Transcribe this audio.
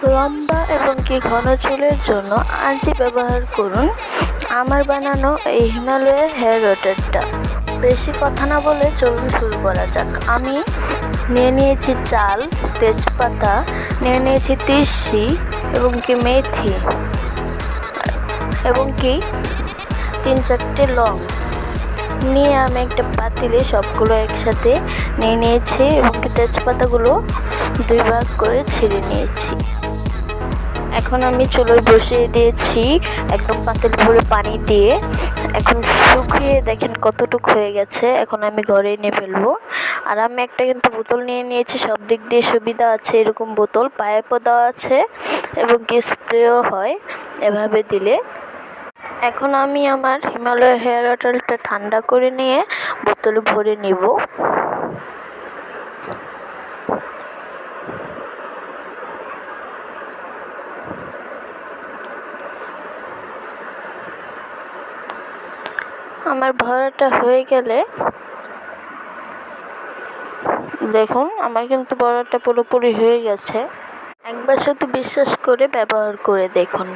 লম্বা এবং কি ঘন চুলের জন্য আজই ব্যবহার করুন আমার বানানো এই হিমালয়া হেয়ার অয়েলটা। বেশি কথা না বলে চলুন শুরু করা যাক। আমি নিয়েছি চাল, তেজপাতা, নিয়েছি তিসি এবং কি মেথি এবং কি 3-4টে লং নিয়ে আমি একটা পাতিলে সবগুলো একসাথে নিয়েছি এবং কি তেজপাতাগুলো 2 ভাগ করে ছিঁড়ে নিয়েছি। এখন আমি চুলোয় বসিয়ে দিয়েছি একদম পাতিল ভরে পানি দিয়ে। এখন শুকিয়ে দেখেন কতটুকু হয়ে গেছে। এখন আমি ঘরে এনে ফেলবো। আর আমি একটা কিন্তু বোতল নিয়েছি, সব দিক দিয়ে সুবিধা আছে। এরকম বোতল পাইপও দেওয়া আছে এবং কি স্প্রেও হয় এভাবে দিলে। এখন আমি আমার হিমালয় হেয়ার অয়েলটা ঠান্ডা করে নিয়ে বোতলে ভরে নিব। আমার ভরাটা হয়ে গেলে দেখুন আমার কিন্তু ভরাটা পুরোপুরি হয়ে গেছে। একবার শুধু বিশ্বাস করে ব্যবহার করে দেখুন।